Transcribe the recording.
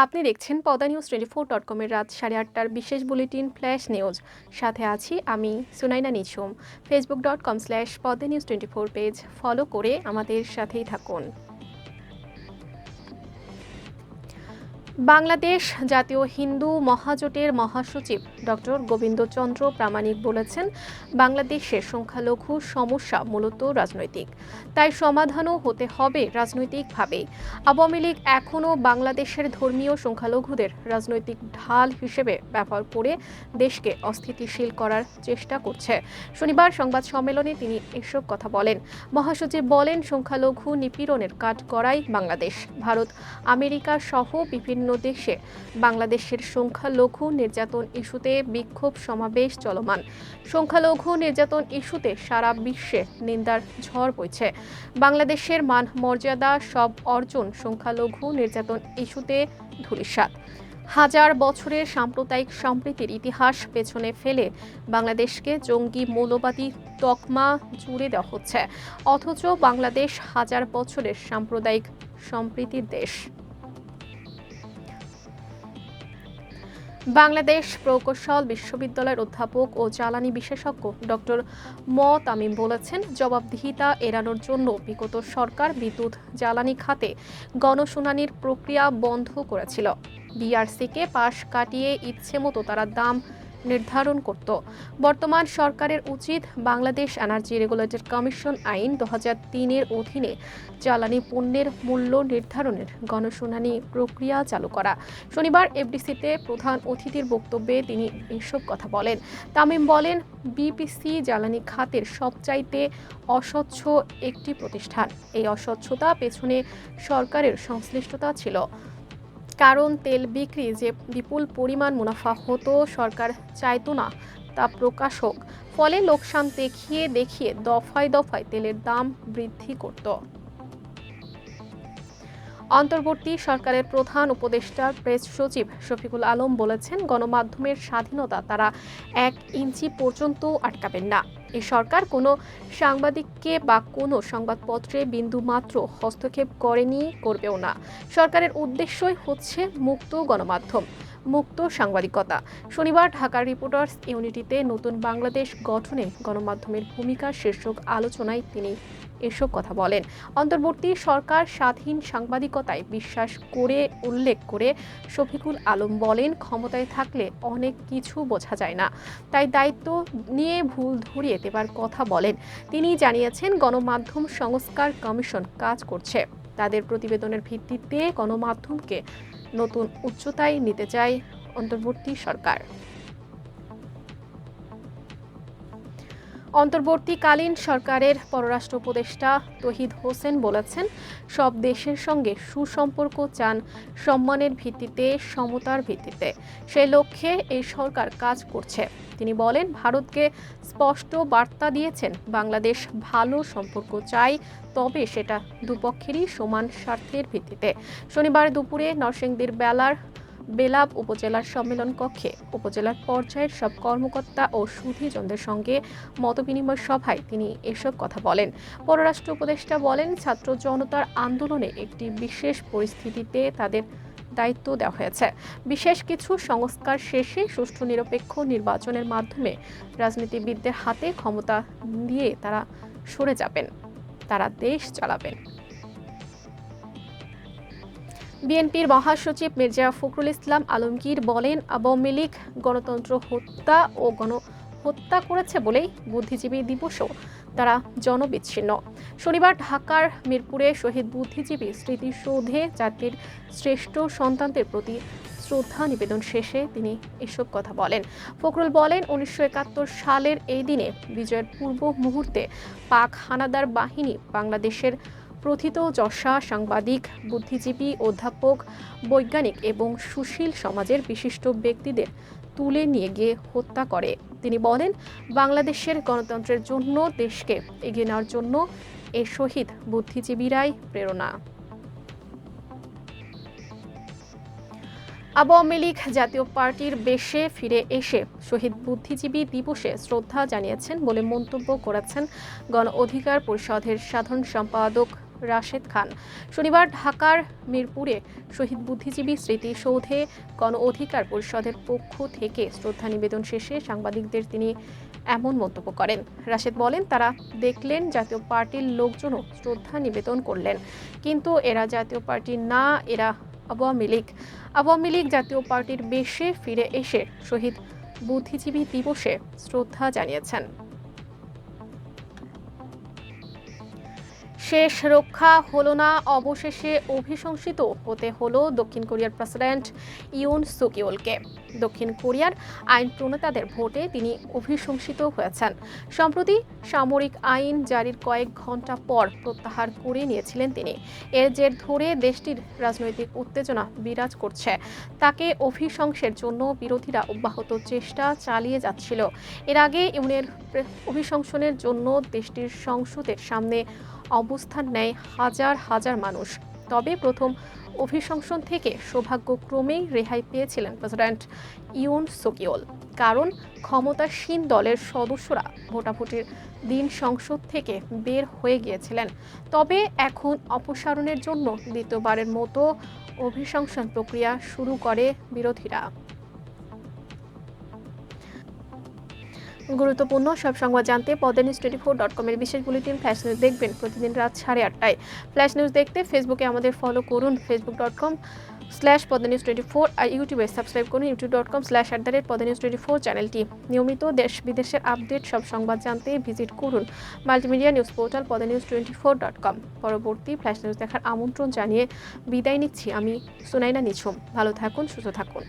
আপনি দেখছেন Padma news 24.com এর রাত 8:30টার বিশেষ বুলেটিন ফ্ল্যাশ নিউজ। সাথে আছি আমি সুনাইনা নিঝুম। facebook.com/পদ্মা নিউজ 24 পেজ ফলো করে আমাদের সাথেই থাকুন। বাংলাদেশ জাতীয় হিন্দু মহাজোটের মহাসচিব ডক্টর গোবিন্দচন্দ্র প্রামাণিক বলেছেন, বাংলাদেশের সংখ্যালঘু সমস্যা মূলত রাজনৈতিক, তাই সমাধানও হতে হবে রাজনৈতিকভাবে। আওয়ামী লীগ এখনও বাংলাদেশের ধর্মীয় সংখ্যালঘুদের রাজনৈতিক ঢাল হিসেবে ব্যবহার করে দেশকে অস্থিতিশীল করার চেষ্টা করছে। শনিবার সংবাদ সম্মেলনে তিনি এসব কথা বলেন। মহাসচিব বলেন, সংখ্যালঘু নিপীড়নের কাঠগড়াই বাংলাদেশ। ভারত, আমেরিকা সহ বিভিন্ন দেশে বাংলাদেশের সংখ্যালঘু নির্যাতন ইস্যুতে বিক্ষোভ সমাবেশ চলমান। সংখ্যালঘু নির্যাতন ইস্যুতে সারা বিশ্বে নিন্দার ঝড় বইছে। বাংলাদেশের মান মর্যাদা সব অর্জন সংখ্যালঘু নির্যাতন ইস্যুতে ধূলিসাৎ। হাজার বছরের সাম্প্রদায়িক সম্প্রীতির ইতিহাস পেছনে ফেলে বাংলাদেশকে জঙ্গি মৌলবাদী তকমা জুড়ে দেওয়া হচ্ছে, অথচ বাংলাদেশ হাজার বছরের সাম্প্রদায়িক সম্প্রীতির দেশ। বাংলাদেশ প্রকৌশল বিশ্ববিদ্যালয়ের অধ্যাপক ও জ্বালানি বিশেষজ্ঞ ডক্টর তামিম বলেছেন, জবাবদিহিতা এড়ানোর জন্য বিগত সরকার বিদ্যুৎ জ্বালানি খাতে গণশুনানির প্রক্রিয়া বন্ধ করেছিল। বিআরসিকে পাশ কাটিয়ে ইচ্ছেমতো তারা দাম নির্ধারণ করত। বর্তমান সরকারের উচিত বাংলাদেশ এনার্জি রেগুলেটরি কমিশন আইন 2003-এর অধীনে জ্বালানি পণ্যের মূল্য নির্ধারণের গণশুনানি প্রক্রিয়া চালু করা। শনিবার এফডিসিতে প্রধান অতিথির বক্তব্যে তিনি এসব কথা বলেন। তামিম বলেন, বিপিসি জ্বালানি খাতের সবচাইতে অস্বচ্ছ একটি প্রতিষ্ঠান। এই অস্বচ্ছতা পেছনে সরকারের সংশ্লিষ্টতা ছিল। কারণ তেল বিক্রি যে বিপুল পরিমাণ মুনাফা হতো, সরকার চাইতো না তা প্রকাশ হোক। ফলে লোকসান দেখিয়ে দফায় দফায় তেলের দাম বৃদ্ধি করত। অন্তর্বর্তী সরকারের প্রধান উপদেষ্টা প্রেস সচিব শফিকুল আলম বলেছেন, গণমাধ্যমের স্বাধীনতা তারা 1 ইঞ্চি পর্যন্ত আটকাবেন না। এই সরকার কোনো সাংবাদিককে বা কোনো সংবাদপত্রে বিন্দুমাত্র হস্তক্ষেপ করেনি, করবেও না। সরকারের উদ্দেশ্যই হচ্ছে মুক্ত গণমাধ্যম, মুক্ত সাংবাদিকতা। শনিবার ঢাকার রিপোর্টার্স ইউনিটিতে নতুন বাংলাদেশ গঠনে গণমাধ্যমের ভূমিকা শীর্ষক আলোচনায় তিনি এসব কথা বলেন। অন্তর্বর্তী সরকার স্বাধীন সাংবাদিকতায় বিশ্বাস করে উল্লেখ করে শফিকুল আলম বলেন, ক্ষমতায় থাকলে অনেক কিছু বোঝা যায় না, তাই দায়িত্ব নিয়ে ভুল ধরিয়ে দেবার কথা বলেন। তিনি জানিয়েছেন, গণমাধ্যম সংস্কার কমিশন কাজ করছে। তাদের প্রতিবেদনের ভিত্তিতে গণমাধ্যমকে নতুন উচ্চতায় নিতে চায় অন্তর্বর্তী সরকার। অন্তর্বর্তীকালীন সরকারের পররাষ্ট্র উপদেষ্টা তৌহিদ হোসেন বলেছেন, সব দেশের সঙ্গে সুসম্পর্ক চান, সম্মানের ভিত্তিতে, সমতার ভিত্তিতে। সেই লক্ষ্যে এই সরকার কাজ করছে। তিনি বলেন, ভারতকে স্পষ্ট বার্তা দিয়েছেন, বাংলাদেশ ভালো সম্পর্ক চায়, তবে সেটা দুপক্ষেরই সমান স্বার্থের ভিত্তিতে। শনিবার দুপুরে নরসিংদীর বেলাব উপজেলার সম্মেলন কক্ষে উপজেলার পর্যায়ের সব কর্মকর্তা ও সুধীজনদের সঙ্গে মতবিনিময় সভায় তিনি এসব কথা বলেন। পররাষ্ট্র উপদেষ্টা বলেন, ছাত্র জনতার আন্দোলনে একটি বিশেষ পরিস্থিতিতে তাদের দায়িত্ব দেওয়া হয়েছে। বিশেষ কিছু সংস্কার শেষে সুষ্ঠু নিরপেক্ষ নির্বাচনের মাধ্যমে রাজনীতিবিদদের হাতে ক্ষমতা দিয়ে তারা সরে যাবেন, তারা দেশ চালাবেন। বিএনপির মহাসচিব মির্জা ফখরুল ইসলাম আলমগীর বলেন, আওয়ামী লীগ গণতন্ত্র হত্যা ও গণহত্যা করেছে বলেই বুদ্ধিজীবী দিবসও তারা জনবিচ্ছিন্ন। শনিবার ঢাকার মিরপুরে শহীদ বুদ্ধিজীবী স্মৃতিসৌধে জাতির শ্রেষ্ঠ সন্তানদের প্রতি শ্রদ্ধা নিবেদন শেষে তিনি এসব কথা বলেন। ফখরুল বলেন, 1971 সালের এই দিনে বিজয়ের পূর্ব মুহূর্তে পাক হানাদার বাহিনী বাংলাদেশের প্রথিতযশা সাংবাদিক, বুদ্ধিজীবী, অধ্যাপক, বৈজ্ঞানিক এবং সুশীল সমাজের বিশিষ্ট ব্যক্তিদের তুলে নিয়ে গিয়ে হত্যা করে। তিনি বলেন, বাংলাদেশের গণতন্ত্রের জন্য, দেশকে এগিয়ে নেওয়ার জন্য এই শহীদ বুদ্ধিজীবীরাই প্রেরণা। আওয়ামী লীগ জাতীয় পার্টির বেশে ফিরে এসে শহীদ বুদ্ধিজীবী দিবসে শ্রদ্ধা জানিয়েছেন বলে মন্তব্য করেছেন গণ অধিকার পরিষদের সাধারণ সম্পাদক রাশেদ খান। শনিবার ঢাকার মিরপুরে শহীদ বুদ্ধিজীবী স্মৃতিসৌধে গণ অধিকার পরিষদের পক্ষ থেকে শ্রদ্ধা নিবেদন শেষে সাংবাদিকদের তিনি এমন মন্তব্য করেন। রাশেদ বলেন, তারা দেখলেন জাতীয় পার্টির লোকজনও শ্রদ্ধা নিবেদন করলেন, কিন্তু এরা জাতীয় পার্টি না, এরা আওয়ামী লীগ জাতীয় পার্টির বেশে ফিরে এসে শহীদ বুদ্ধিজীবী দিবসে শ্রদ্ধা জানিয়েছেন। শেষ রক্ষা হলো না, অবশেষে অভিশংসিত হতে হলো দক্ষিণ কোরিয়ার প্রেসিডেন্ট ইউন সুক ইয়োলকে। দক্ষিণ কোরিয়ার আইন প্রণেতাদের ভোটে তিনি অভিশংসিত হয়েছেন। সম্প্রতি সামরিক আইন জারির কয়েক ঘন্টা পর প্রত্যাহার করে নিয়েছিলেন তিনি। এর জের ধরে দেশটির রাজনৈতিক উত্তেজনা বিরাজ করছে। তাকে অভিশংসের জন্য বিরোধীরা অব্যাহত চেষ্টা চালিয়ে যাচ্ছিল। এর আগে ইউনের অভিশংসনের জন্য দেশটির সংসদের সামনে অবস্থান নেয় হাজার হাজার মানুষ। তবে প্রথম অভিশংসন থেকে সৌভাগ্যক্রমেই রেহাই পেয়েছিলেন প্রেসিডেন্ট ইউন সুক ইয়োল, কারণ ক্ষমতাসীন দলের সদস্যরা ভোটাভুটির দিন সংসদ থেকে বের হয়ে গিয়েছিলেন। তবে এখন অপসারণের জন্য দ্বিতীয়বারের মতো অভিশংসন প্রক্রিয়া শুরু করে বিরোধীরা। গুরুত্বপূর্ণ সব সংবাদ জানতে pdnews24.com এর বিশেষ বুলেটিন ফ্ল্যাশ নিউজ দেখবেন প্রতিদিন রাত 8:30টায়। ফ্ল্যাশ নিউজ দেখতে ফেসবুকে আমাদের ফলো করুন facebook.com/pdnews24 আর ইউটিউবে সাবস্ক্রাইব করুন youtube.com/pdnews24 চ্যানেলটি। নিয়মিত দেশ বিদেশের আপডেট সব সংবাদ জানতে ভিজিট করুন মাল্টিমিডিয়া নিউজ পোর্টাল pdnews24.com। পরবর্তী ফ্ল্যাশ নিউজ দেখার আমন্ত্রণ জানিয়ে বিদায় নিচ্ছি আমি সুনাইনা নিঝুম। ভালো থাকুন, সুস্থ থাকুন।